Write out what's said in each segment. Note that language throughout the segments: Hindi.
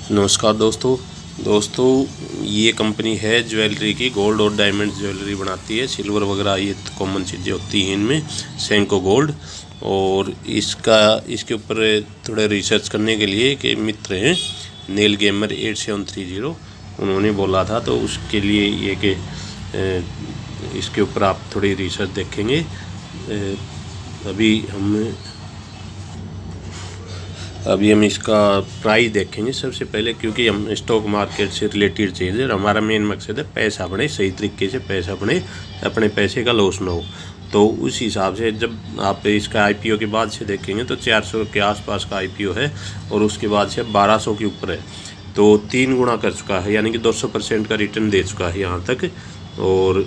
नमस्कार दोस्तों ये कंपनी है ज्वेलरी की, गोल्ड और डायमंड ज्वेलरी बनाती है। सिल्वर वगैरह ये कॉमन चीज़ें होती हैं इनमें, सेंको गोल्ड। और इसके ऊपर थोड़ा रिसर्च करने के लिए एक मित्र हैं नील गेमर 8730, उन्होंने बोला था, तो उसके लिए ये कि इसके ऊपर आप थोड़ी रिसर्च देखेंगे। अभी हम इसका प्राइस देखेंगे सबसे पहले, क्योंकि हम स्टॉक मार्केट से रिलेटेड चीज़ है। हमारा मेन मकसद है पैसा बने, सही तरीके से पैसा बने, अपने पैसे का लॉस ना हो। तो उस हिसाब से जब आप इसका आईपीओ के बाद से देखेंगे तो 400 के आसपास का आईपीओ है और उसके बाद से 1200 के ऊपर है, तो 3 गुना कर चुका है, यानी कि 200% का रिटर्न दे चुका है यहाँ तक। और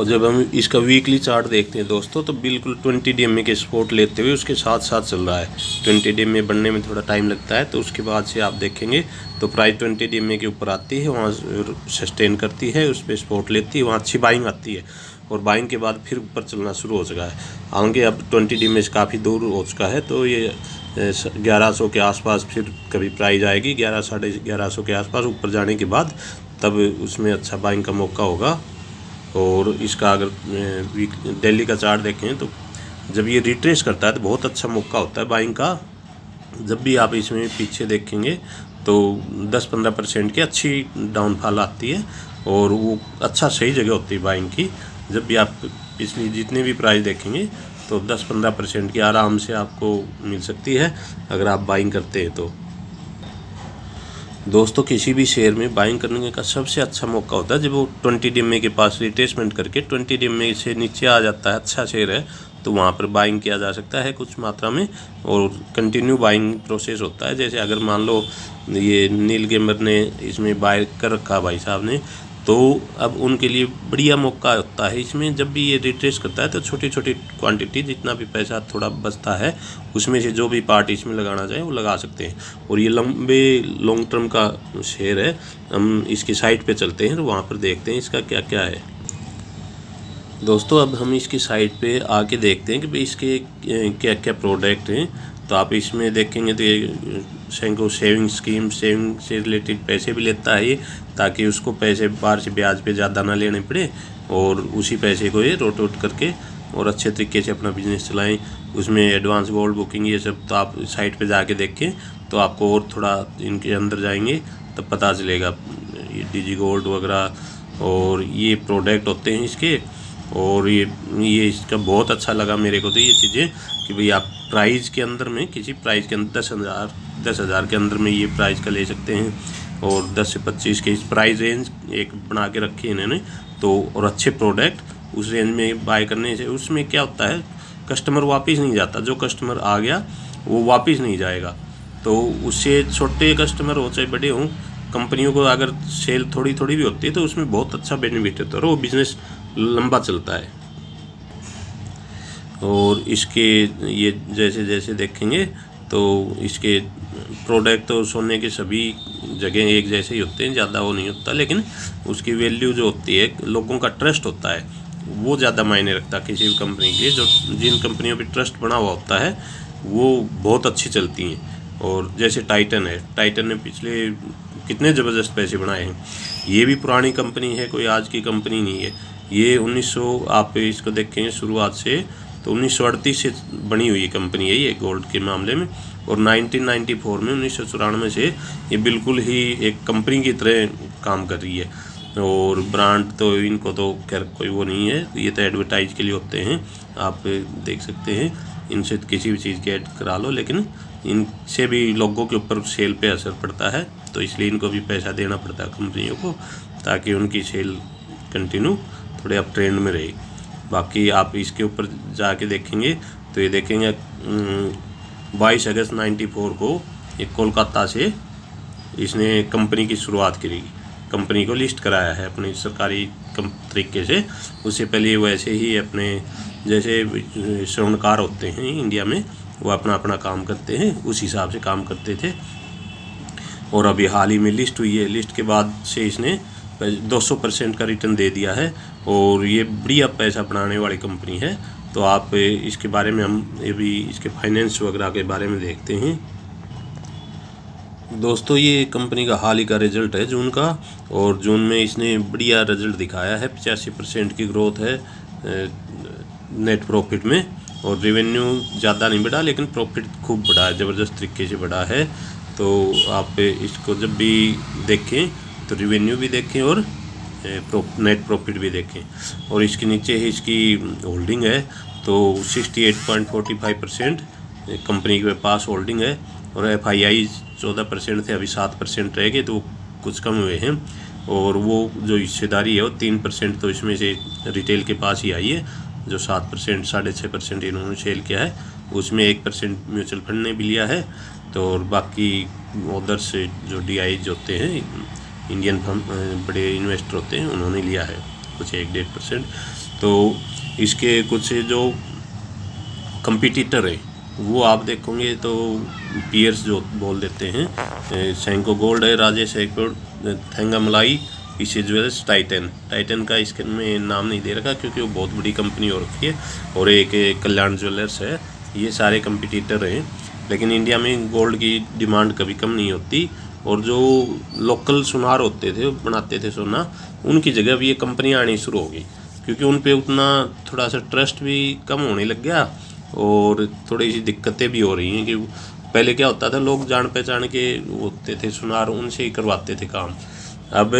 जब हम इसका वीकली चार्ट देखते हैं दोस्तों, तो बिल्कुल 20 DMA के सपोर्ट लेते हुए उसके साथ साथ चल रहा है। 20 DMA बनने में थोड़ा टाइम लगता है, तो उसके बाद से आप देखेंगे तो प्राइस 20 DMA के ऊपर आती है, वहाँ सस्टेन करती है, उस पर सपोर्ट लेती है, वहाँ अच्छी बाइंग आती है और बाइंग के बाद फिर ऊपर चलना शुरू हो चुका है। हालांकि अब 20 DMA से काफ़ी दूर हो चुका है, तो ये 1100 के आसपास फिर कभी प्राइस आएगी, 1100 साढ़े 1100 के आसपास ऊपर जाने के बाद तब उसमें अच्छा बाइंग का मौका होगा। और इसका अगर डेली का चार्ट देखें तो जब ये रिट्रेस करता है तो बहुत अच्छा मौका होता है बाइंग का। जब भी आप इसमें पीछे देखेंगे तो 10-15% की अच्छी डाउनफॉल आती है और वो अच्छा सही जगह होती है बाइंग की। जब भी आप पिछली जितने भी प्राइस देखेंगे तो 10-15% की आराम से आपको मिल सकती है अगर आप बाइंग करते हैं। तो दोस्तों किसी भी शेयर में बाइंग करने का सबसे अच्छा मौका होता है जब वो 20 DMA के पास रिट्रेसमेंट करके 20 DMA से नीचे आ जाता है, अच्छा शेयर है, तो वहाँ पर बाइंग किया जा सकता है कुछ मात्रा में और कंटिन्यू बाइंग प्रोसेस होता है। जैसे अगर मान लो ये नील गेमर ने इसमें बाय कर रखा भाई साहब ने, तो अब उनके लिए बढ़िया मौका होता है इसमें। जब भी ये रिट्रेस करता है तो छोटी छोटी क्वांटिटी, जितना भी पैसा थोड़ा बचता है उसमें से जो भी पार्ट इसमें लगाना चाहे वो लगा सकते हैं। और ये लॉन्ग टर्म का शेयर है। हम इसकी साइट पे चलते हैं तो वहाँ पर देखते हैं इसका क्या क्या है। दोस्तों अब हम इसकी साइट पे आके देखते हैं कि भाई इसके क्या क्या प्रोडक्ट हैं। तो आप इसमें देखेंगे तो ये सेंको सेविंग स्कीम, सेविंग से रिलेटेड पैसे भी लेता है ये, ताकि उसको पैसे बाहर से ब्याज पे ज़्यादा ना लेने पड़े और उसी पैसे को ये रोटेट करके और अच्छे तरीके से अपना बिजनेस चलाएं। उसमें एडवांस गोल्ड बुकिंग ये सब तो आप साइट पे जाके देखें तो आपको और थोड़ा इनके अंदर जाएंगे तब पता चलेगा। ये डिजी गोल्ड वगैरह और ये प्रोडक्ट होते हैं इसके। और ये इसका बहुत अच्छा लगा मेरे को तो ये चीज़ें कि भाई आप प्राइस के अंदर में, किसी प्राइस के अंदर 10,000 के अंदर में ये प्राइस का ले सकते हैं। और 10 से 25 के इस प्राइस रेंज एक बना के रखी है इन्होंने। तो और अच्छे प्रोडक्ट उस रेंज में बाय करने से उसमें क्या होता है, कस्टमर वापस नहीं जाता। जो कस्टमर आ गया वो वापस नहीं जाएगा। तो उससे छोटे कस्टमर हो चाहे बड़े हों, कंपनियों को अगर सेल थोड़ी थोड़ी भी होती है तो उसमें बहुत अच्छा बेनिफिट होता है और वो बिज़नेस लंबा चलता है। और इसके ये जैसे जैसे देखेंगे तो इसके प्रोडक्ट तो सोने के सभी जगह एक जैसे ही होते हैं, ज़्यादा वो नहीं होता, लेकिन उसकी वैल्यू जो होती है, लोगों का ट्रस्ट होता है, वो ज़्यादा मायने रखता है किसी भी कंपनी के लिए। जो जिन कंपनियों पे ट्रस्ट बना हुआ होता है वो बहुत अच्छी चलती हैं। और जैसे टाइटन है, टाइटन ने पिछले कितने ज़बरदस्त पैसे बनाए हैं। ये भी पुरानी कंपनी है, कोई आज की कंपनी नहीं है। ये 1900 आप इसको देखेंगे शुरुआत से तो 1938 से बनी हुई कंपनी है ये गोल्ड के मामले में। और 1994 में 1994 से ये बिल्कुल ही एक कंपनी की तरह काम कर रही है। और ब्रांड तो इनको तो खैर कोई वो नहीं है, ये तो एडवर्टाइज के लिए होते हैं, आप देख सकते हैं। इनसे किसी भी चीज़ की ऐड करा लो, लेकिन इनसे भी लोगों के ऊपर सेल पे असर पड़ता है, तो इसलिए इनको भी पैसा देना पड़ता है कंपनियों को, ताकि उनकी सेल कंटिन्यू थोड़े अप ट्रेंड में रहे। बाकी आप इसके ऊपर जाके देखेंगे तो ये देखेंगे 22 अगस्त 94 को ये कोलकाता से इसने कंपनी की शुरुआत करी, कंपनी को लिस्ट कराया है अपने सरकारी तरीके से। उससे पहले वैसे ही अपने जैसे स्वर्णकार होते हैं इंडिया में, वो अपना अपना काम करते हैं, उस हिसाब से काम करते थे। और अभी हाल ही में लिस्ट हुई है, लिस्ट के बाद से इसने 200% का रिटर्न दे दिया है और ये बढ़िया पैसा बनाने वाली कंपनी है। तो आप इसके बारे में हम अभी इसके फाइनेंस वगैरह के बारे में देखते हैं। दोस्तों ये कंपनी का हाल ही का रिजल्ट है जून का, और जून में इसने बढ़िया रिजल्ट दिखाया है। 85% की ग्रोथ है नेट प्रॉफिट में, और रेवेन्यू ज़्यादा नहीं बढ़ा लेकिन प्रॉफिट खूब बढ़ा है, ज़बरदस्त तरीके से बढ़ा है। तो आप इसको जब भी देखें तो रेवेन्यू भी देखें और नेट प्रॉफिट भी देखें। और इसके नीचे ही इसकी होल्डिंग है, तो 68.45% कंपनी के पास होल्डिंग है, और FII 14% थे, अभी 7% रह गए, तो कुछ कम हुए हैं। और वो जो हिस्सेदारी है वो 3% तो इसमें से रिटेल के पास ही आई है, जो 7% 6.5% इन्होंने सेल किया है, उसमें 1% म्यूचुअल फंड ने भी लिया है। तो और बाकी उधर से जो DIs होते हैं, इंडियन बड़े इन्वेस्टर होते हैं, उन्होंने लिया है कुछ 1-1.5%। तो इसके कुछ जो कंपिटिटर है वो आप देखोगे तो पीयर्स जो बोल देते हैं, सेंको गोल्ड है, Rajesh export, Thangamalai, PC jewellers, Titan का इसके में नाम नहीं दे रखा क्योंकि वो बहुत बड़ी कंपनी हो रखी है, और एक कल्याण ज्वेलर्स है। ये सारे कंपिटिटर हैं, लेकिन इंडिया में गोल्ड की डिमांड कभी कम नहीं होती। और जो लोकल सुनार होते थे, बनाते थे सोना, उनकी जगह भी ये कंपनियाँ आनी शुरू हो गई, क्योंकि उन पे उतना थोड़ा सा ट्रस्ट भी कम होने लग गया, और थोड़ी सी दिक्कतें भी हो रही हैं कि पहले क्या होता था, लोग जान पहचान के होते थे सुनार, उनसे ही करवाते थे काम। अब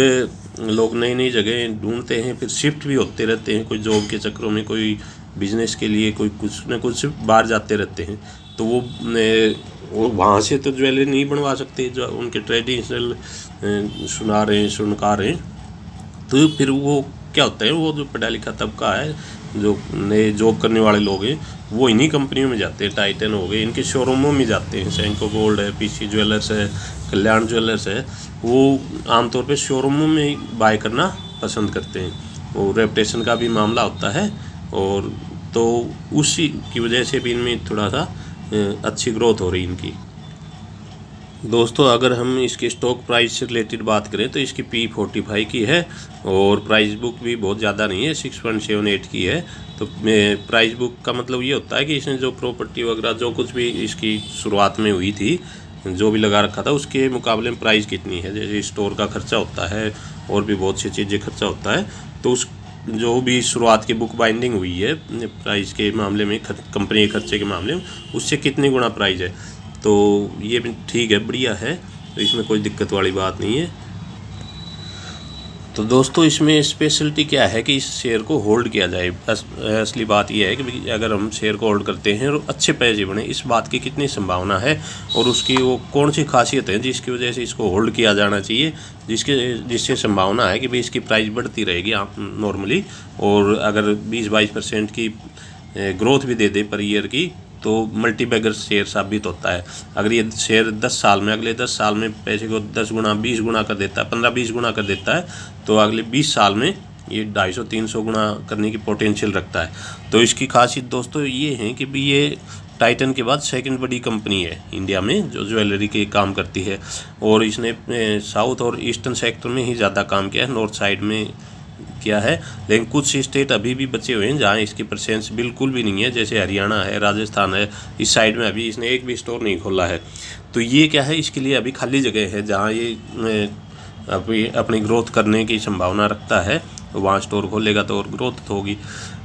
लोग नई नई जगह ढूंढते हैं, फिर शिफ्ट भी होते रहते हैं, कोई जॉब के चक्करों में, कोई बिजनेस के लिए, कोई कुछ न कुछ बाहर जाते रहते हैं। तो वो वहाँ से तो ज्वेलरी नहीं बनवा सकते जो उनके ट्रेडिशनल सुनार हैं, सुनकार हैं। तो फिर वो क्या होता है, वो जो पढ़ा लिखा तबका है, जो नए जॉब करने वाले लोग हैं, वो इन्हीं कंपनियों में जाते हैं। टाइटन हो गए, इनके शोरूमों में जाते हैं। सेंको गोल्ड है, पीसी ज्वेलर्स है, कल्याण ज्वेलर्स है, वो आमतौर पे शोरूमों में बाय करना पसंद करते हैं। वो रेपुटेशन का भी मामला होता है, और तो उसी की वजह से भी इनमें थोड़ा सा अच्छी ग्रोथ हो रही इनकी। दोस्तों अगर हम इसके स्टॉक प्राइस से रिलेटेड बात करें तो इसकी P45 की है, और प्राइस बुक भी बहुत ज़्यादा नहीं है, 6.78 की है। तो प्राइस बुक का मतलब ये होता है कि इसने जो प्रॉपर्टी वगैरह जो कुछ भी इसकी शुरुआत में हुई थी, जो भी लगा रखा था, उसके मुकाबले में प्राइस कितनी है। जैसे स्टोर का खर्चा होता है, और भी बहुत सी चीज़ें खर्चा होता है, तो उस जो भी शुरुआत की बुक बाइंडिंग हुई है प्राइस के मामले में, कंपनी के खर्चे के मामले में, उससे कितनी गुना प्राइस है। तो ये भी ठीक है, बढ़िया है, तो इसमें कोई दिक्कत वाली बात नहीं है। तो दोस्तों इसमें स्पेशलिटी क्या है कि इस शेयर को होल्ड किया जाए। असली बात यह है कि अगर हम शेयर को होल्ड करते हैं और अच्छे पैसे बने, इस बात की कितनी संभावना है, और उसकी वो कौन सी खासियत है जिसकी वजह से इसको होल्ड किया जाना चाहिए, जिससे संभावना है कि भाई इसकी प्राइस बढ़ती रहेगी नॉर्मली, और अगर 20-22% की ग्रोथ भी दे दे पर ईयर की, तो मल्टीबैगर शेयर साबित होता है। अगर ये शेयर 10 साल में, अगले 10 साल में पैसे को 10 गुना 20 गुना कर देता है, 15-20 गुना कर देता है, तो अगले 20 साल में ये 250-300 गुना करने की पोटेंशियल रखता है। तो इसकी खासियत दोस्तों ये है कि भी ये टाइटन के बाद सेकंड बड़ी कंपनी है इंडिया में जो ज्वेलरी के काम करती है, और इसने साउथ और ईस्टर्न सेक्टर में ही ज़्यादा काम किया है, नॉर्थ साइड में किया है। लेकिन कुछ स्टेट अभी भी बचे हुए हैं जहाँ इसकी प्रेजेंस बिल्कुल भी नहीं है, जैसे हरियाणा है, राजस्थान है, इस साइड में अभी इसने एक भी स्टोर नहीं खोला है। तो ये क्या है, इसके लिए अभी खाली जगह है जहाँ ये अभी अपनी ग्रोथ करने की संभावना रखता है, वहाँ स्टोर खोलेगा तो और ग्रोथ होगी।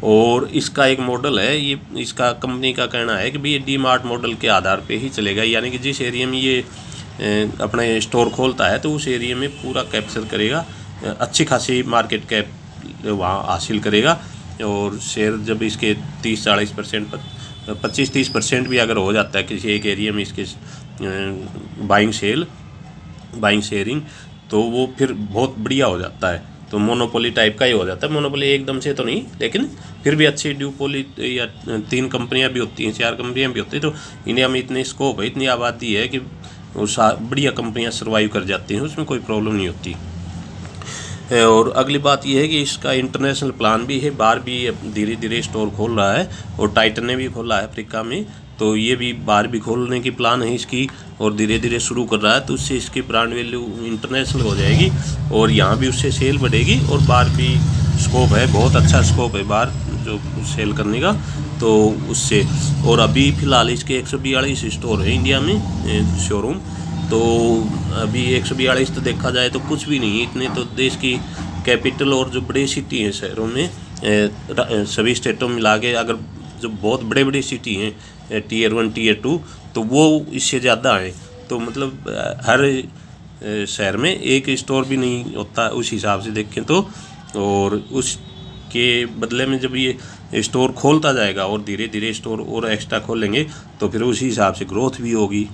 और इसका एक मॉडल है, ये इसका कंपनी का कहना है कि भाई ये DMart मॉडल के आधार पर ही चलेगा, यानी कि जिस एरिया में ये अपने स्टोर खोलता है तो उस एरिया में पूरा कैप्चर करेगा, अच्छी खासी मार्केट कैप वहाँ हासिल करेगा। और शेयर जब इसके 30-40% 25-30% भी अगर हो जाता है किसी एक एरिया में इसके बाइंग शेयरिंग, तो वो फिर बहुत बढ़िया हो जाता है। तो मोनोपोली टाइप का ही हो जाता है। मोनोपोली एकदम से तो नहीं, लेकिन फिर भी अच्छी ड्यूपोली या 3 कंपनियां भी होती हैं, 4 कंपनियां भी होती हैं। तो इंडिया में इतने स्कोप है, इतनी आबादी है कि वो बढ़िया कंपनियां सर्वाइव कर जाती हैं, उसमें कोई प्रॉब्लम नहीं होती। और अगली बात यह है कि इसका इंटरनेशनल प्लान भी है, बाहर भी धीरे धीरे स्टोर खोल रहा है, और टाइटन ने भी खोला है अफ्रीका में, तो ये भी बाहर भी खोलने की प्लान है इसकी, और धीरे धीरे शुरू कर रहा है। तो उससे इसकी ब्रांड वैल्यू इंटरनेशनल हो जाएगी, और यहाँ भी उससे सेल बढ़ेगी, और बाहर भी स्कोप है, बहुत अच्छा स्कोप है बाहर जो सेल करने का, तो उससे। और अभी फ़िलहाल इसके 142 स्टोर है इंडिया में, शोरूम। तो अभी 142 तो देखा जाए तो कुछ भी नहीं है। इतने तो देश की कैपिटल और जो बड़े सिटी हैं शहरों में सभी स्टेटों में मिला के, अगर जो बहुत बड़े बड़े सिटी हैं Tier 1 Tier 2, तो वो इससे ज़्यादा हैं। तो मतलब हर शहर में एक स्टोर भी नहीं होता उस हिसाब से देखें तो। और उसके बदले में जब ये स्टोर खोलता जाएगा और धीरे धीरे स्टोर और एक्स्ट्रा खोलेंगे तो फिर उसी हिसाब से ग्रोथ भी होगी।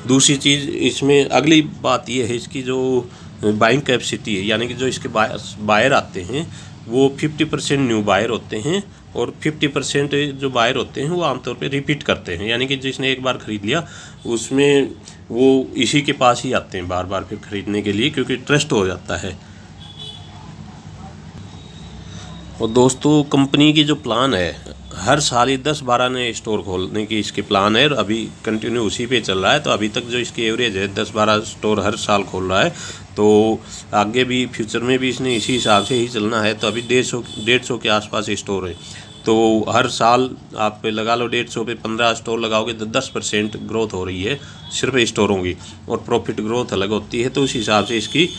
दूसरी चीज़ इसमें अगली बात ये है, इसकी जो बाइंग कैपेसिटी है, यानी कि जो इसके बायर आते हैं वो 50% न्यू बायर होते हैं और 50% जो बायर होते हैं वो आमतौर पे रिपीट करते हैं, यानी कि जिसने एक बार ख़रीद लिया उसमें वो इसी के पास ही आते हैं बार बार फिर ख़रीदने के लिए, क्योंकि ट्रस्ट हो जाता है। और दोस्तों कंपनी की जो प्लान है, हर साल ही 10-12 नए स्टोर खोलने की इसके प्लान है और अभी कंटिन्यू उसी पे चल रहा है। तो अभी तक जो इसकी एवरेज है 10-12 स्टोर हर साल खोल रहा है, तो आगे भी फ्यूचर में भी इसने इसी हिसाब से ही चलना है। तो अभी 150 के आसपास स्टोर है, तो हर साल आप लगा लो 150 पे 15 स्टोर लगाओगे तो 10% ग्रोथ हो रही है सिर्फ स्टोरों की, और प्रॉफिट ग्रोथ अलग होती है, तो उस हिसाब से इसकी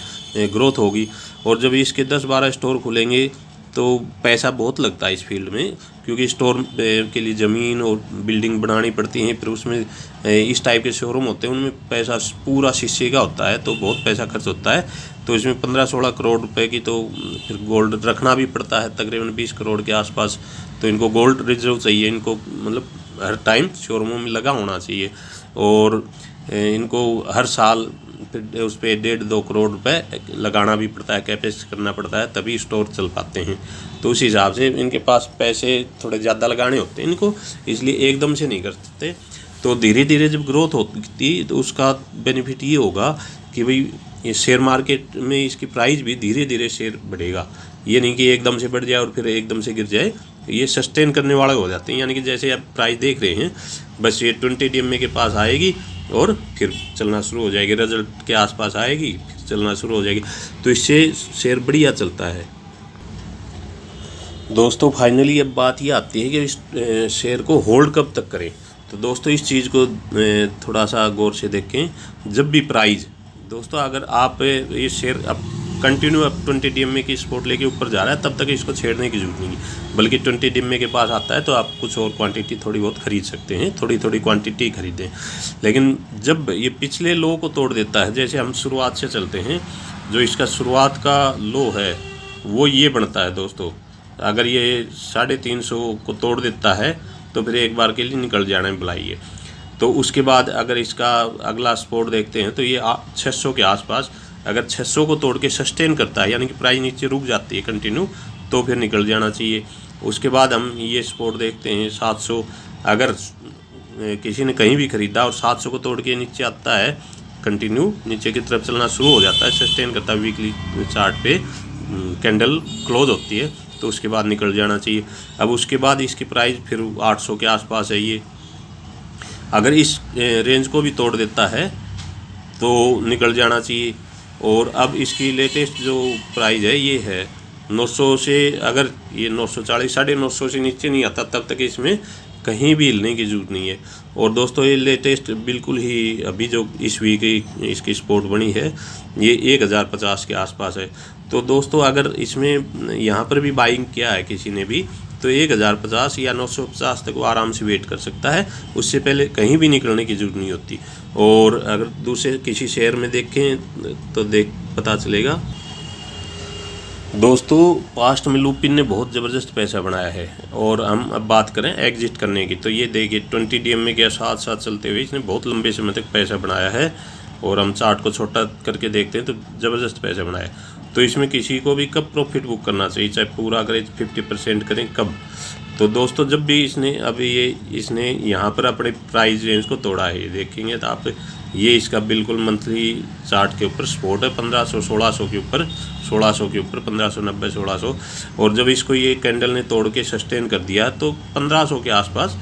ग्रोथ होगी। और जब इसके 10-12 स्टोर खुलेंगे तो पैसा बहुत लगता है इस फील्ड में, क्योंकि स्टोर के लिए ज़मीन और बिल्डिंग बनानी पड़ती हैं, फिर उसमें इस टाइप के शोरूम होते हैं उनमें पैसा पूरा शीशे का होता है, तो बहुत पैसा खर्च होता है। तो इसमें 15-16 करोड़ रुपए की तो फिर गोल्ड रखना भी पड़ता है, तकरीबन 20 करोड़ के आसपास। तो इनको गोल्ड रिजर्व चाहिए, इनको मतलब हर टाइम शोरूमों में लगा होना चाहिए, और इनको हर साल फिर उस पर 1.5-2 करोड़ रुपए लगाना भी पड़ता है, कैपेक्स करना पड़ता है, तभी स्टोर चल पाते हैं। तो उस हिसाब से इनके पास पैसे थोड़े ज़्यादा लगाने होते हैं इनको, इसलिए एकदम से नहीं कर सकते। तो धीरे धीरे जब ग्रोथ होती तो उसका बेनिफिट ये होगा कि भाई ये शेयर मार्केट में इसकी प्राइस भी धीरे धीरे शेयर बढ़ेगा, ये नहीं कि एकदम से बढ़ जाए और फिर एकदम से गिर जाए। ये सस्टेन करने वाले हो जाते हैं, यानी कि जैसे आप प्राइस देख रहे हैं, बस ये 20 DMA के पास आएगी और फिर चलना शुरू हो जाएगी, रिजल्ट के आसपास आएगी फिर चलना शुरू हो जाएगी, तो इससे शेयर बढ़िया चलता है। दोस्तों फाइनली अब बात ये आती है कि इस शेयर को होल्ड कब तक करें। तो दोस्तों इस चीज़ को थोड़ा सा गौर से देखें। जब भी प्राइस, दोस्तों अगर आप ये शेयर अब कंटिन्यू अब 20 DMA की सपोर्ट लेके ऊपर जा रहा है, तब तक इसको छेड़ने की जरूरत नहीं है, बल्कि 20 DMA के पास आता है तो आप कुछ और क्वांटिटी थोड़ी बहुत खरीद सकते हैं, थोड़ी थोड़ी क्वांटिटी खरीदें। लेकिन जब ये पिछले लो को तोड़ देता है, जैसे हम शुरुआत से चलते हैं, जो इसका शुरुआत का लो है वो ये बनता है दोस्तों, अगर ये 350 को तोड़ देता है तो फिर एक बार के लिए निकल जाना बुलाइए। तो उसके बाद अगर इसका अगला सपोर्ट देखते हैं तो ये 600 के आसपास, अगर 600 को तोड़ के सस्टेन करता है, यानी कि प्राइस नीचे रुक जाती है कंटिन्यू, तो फिर निकल जाना चाहिए। उसके बाद हम ये सपोर्ट देखते हैं 700, अगर किसी ने कहीं भी ख़रीदा और 700 को तोड़ के नीचे आता है, कंटिन्यू नीचे की तरफ चलना शुरू हो जाता है, सस्टेन करता है, वीकली चार्ट पे कैंडल क्लोज होती है, तो उसके बाद निकल जाना चाहिए। अब उसके बाद इसकी प्राइस फिर 800 के आसपास है, ये अगर इस रेंज को भी तोड़ देता है तो निकल जाना चाहिए। और अब इसकी लेटेस्ट जो प्राइस है ये है 900 से, अगर ये 940 950 से नीचे नहीं आता तब तक इसमें कहीं भी हिलने की जरूरत नहीं है। और दोस्तों ये लेटेस्ट बिल्कुल ही अभी जो इस वीक इसकी सपोर्ट बनी है ये 1050 के आसपास है। तो दोस्तों अगर इसमें यहाँ पर भी बाइंग किया है किसी ने भी, तो 1050 या 950 तक वो आराम से वेट कर सकता है, उससे पहले कहीं भी निकलने की जरूरत नहीं होती। और अगर दूसरे किसी शेयर में देखें तो पता चलेगा। दोस्तों पास्ट में लुपिन ने बहुत ज़बरदस्त पैसा बनाया है, और हम अब बात करें एग्जिट करने की, तो ये देखिए 20 DMA के साथ साथ चलते हुए इसने बहुत लंबे समय तक पैसा बनाया है। और हम चार्ट को छोटा करके देखते हैं तो ज़बरदस्त पैसा बनाया। तो इसमें किसी को भी कब प्रॉफिट बुक करना चाहिए, चाहे पूरा करें 50% करें कब, तो दोस्तों जब भी इसने यहाँ पर अपने प्राइस रेंज को तोड़ा है, ये देखेंगे तो आप, ये इसका बिल्कुल मंथली चार्ट के ऊपर सपोर्ट है 1500-1600 के ऊपर, 1600 के ऊपर 1590-1600। और जब इसको ये कैंडल ने तोड़ के सस्टेन कर दिया तो 1500 के आसपास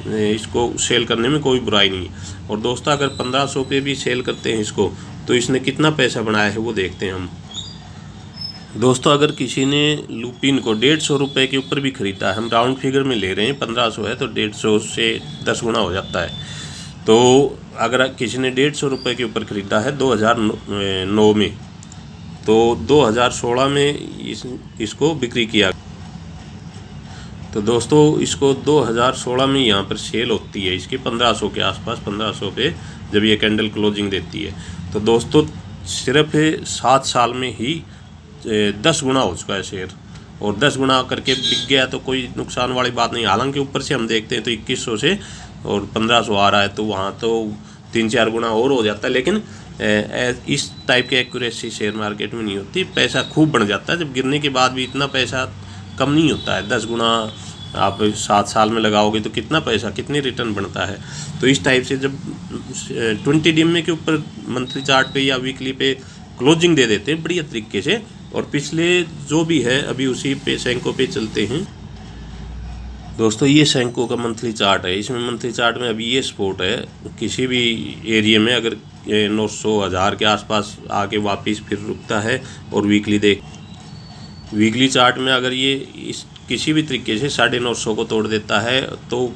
इसको सेल करने में कोई बुराई नहीं है। और दोस्तों अगर 1500 पे भी सेल करते हैं इसको, तो इसने कितना पैसा बनाया है वो देखते हैं हम। दोस्तों अगर किसी ने लुपिन को 150 रुपये के ऊपर भी ख़रीदा है, हम राउंड फिगर में ले रहे हैं, 1500 है तो 150 से 10 गुना हो जाता है, तो अगर किसी ने 150 रुपये के ऊपर ख़रीदा है 2009 में, तो 2016 में इसको बिक्री किया। तो दोस्तों इसको 2016 में यहाँ पर सेल होती है इसकी 1500 के आसपास, 1500 पे जब ये कैंडल क्लोजिंग देती है। तो दोस्तों सिर्फ 7 साल में ही 10 गुना हो चुका है शेयर, और 10 गुना करके बिक गया तो कोई नुकसान वाली बात नहीं। हालांकि ऊपर से हम देखते हैं तो 2100 से और 1500 आ रहा है, तो वहाँ तो 3-4 गुना और हो जाता है। लेकिन इस टाइप की एक्यूरेसी शेयर मार्केट में नहीं होती, पैसा खूब बढ़ जाता है। जब गिरने के बाद भी इतना पैसा कम नहीं होता है। 10 गुना आप 7 साल में लगाओगे तो कितना पैसा, कितनी रिटर्न बनता है। तो इस टाइप से जब 20 DMA के ऊपर मंथली चार्ट पे या वीकली पे क्लोजिंग दे देते हैं बढ़िया तरीके से, और पिछले जो भी है अभी उसी पे सेंको पे चलते हैं। दोस्तों ये सेंको का मंथली चार्ट है, इसमें मंथली चार्ट में अभी ये सपोर्ट है। किसी भी एरिया में अगर 900-1000 के आसपास आके वापस फिर रुकता है, और वीकली चार्ट में अगर ये इस किसी भी तरीके से 950 को तोड़ देता है, तो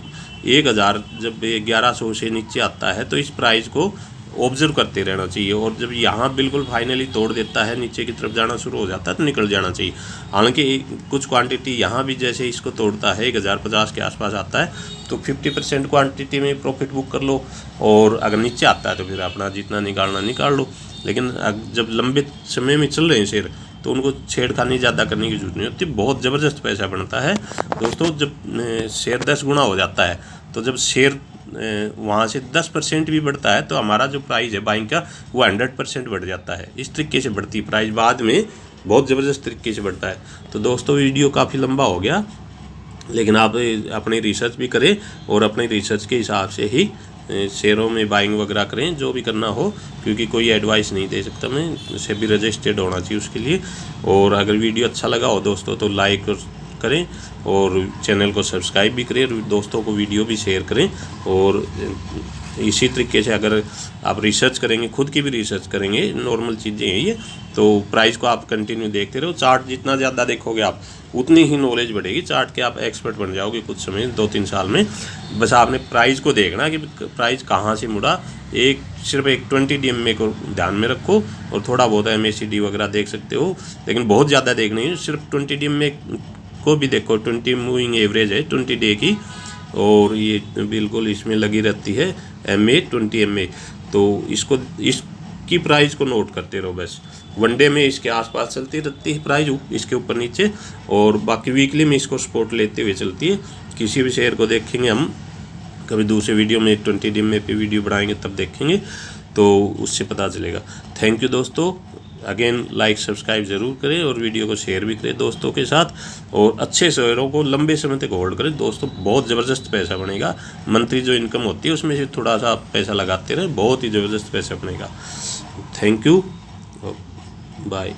1000 जब 1100 से नीचे आता है तो इस प्राइस को ऑब्जर्व करते रहना चाहिए। और जब यहाँ बिल्कुल फाइनली तोड़ देता है, नीचे की तरफ जाना शुरू हो जाता है, तो निकल जाना चाहिए। हालांकि कुछ क्वांटिटी यहाँ भी जैसे इसको तोड़ता है 1050 के आसपास आता है, तो 50% क्वांटिटी में प्रॉफिट बुक कर लो, और अगर नीचे आता है तो फिर अपना जितना निकालना निकाल लो। लेकिन जब लंबे समय में चल रहे हैं शेयर, तो उनको छेड़खानी ज़्यादा करने की जरूरत नहीं होती, बहुत ज़बरदस्त पैसा बनता है। दोस्तों जब शेयर 10 गुना हो जाता है, तो जब शेयर वहाँ से 10% भी बढ़ता है, तो हमारा जो प्राइस है बाइंग का वो 100% बढ़ जाता है। इस तरीके से बढ़ती प्राइस बाद में बहुत ज़बरदस्त तरीके से बढ़ता है। तो दोस्तों वीडियो काफ़ी लंबा हो गया, लेकिन आप अपनी रिसर्च भी करें और अपनी रिसर्च के हिसाब से ही शेयरों में बाइंग वगैरह करें, जो भी करना हो, क्योंकि कोई एडवाइस नहीं दे सकता मैं, सेबी रजिस्टर्ड होना चाहिए उसके लिए। और अगर वीडियो अच्छा लगा हो दोस्तों तो लाइक करें, और चैनल को सब्सक्राइब भी करें, दोस्तों को वीडियो भी शेयर करें। और इसी तरीके से अगर आप रिसर्च करेंगे, खुद की भी रिसर्च करेंगे, नॉर्मल चीज़ें हैं ये, तो प्राइस को आप कंटिन्यू देखते रहो। चार्ट जितना ज़्यादा देखोगे आप, उतनी ही नॉलेज बढ़ेगी, चार्ट के आप एक्सपर्ट बन जाओगे कुछ समय 2-3 साल में। बस आपने प्राइस को देखना कि प्राइस कहाँ से मुड़ा, सिर्फ एक 20 DMA को ध्यान में रखो, और थोड़ा बहुत MACD वगैरह देख सकते हो, लेकिन बहुत ज़्यादा देखना ही, सिर्फ 20 DMA को भी देखो। 20 मूविंग एवरेज है 20 डे की, और ये बिल्कुल इसमें लगी रहती है MA20 MA। तो इसकी प्राइस को नोट करते रहो बस। 1 डे में इसके आसपास चलती रहती है प्राइस, इसके ऊपर नीचे, और बाकी वीकली में इसको सपोर्ट लेते हुए चलती है। किसी भी शेयर को देखेंगे हम कभी दूसरे वीडियो में 20 DMA पे वीडियो बनाएंगे तब देखेंगे, तो उससे पता चलेगा। थैंक यू दोस्तों, अगेन लाइक सब्सक्राइब ज़रूर करें, और वीडियो को शेयर भी करें दोस्तों के साथ, और अच्छे शेयरों को लंबे समय तक होल्ड करें दोस्तों, बहुत ज़बरदस्त पैसा बनेगा। मंथली जो इनकम होती है उसमें से थोड़ा सा पैसा लगाते रहें, बहुत ही ज़बरदस्त पैसा बनेगा। Thank you, bye.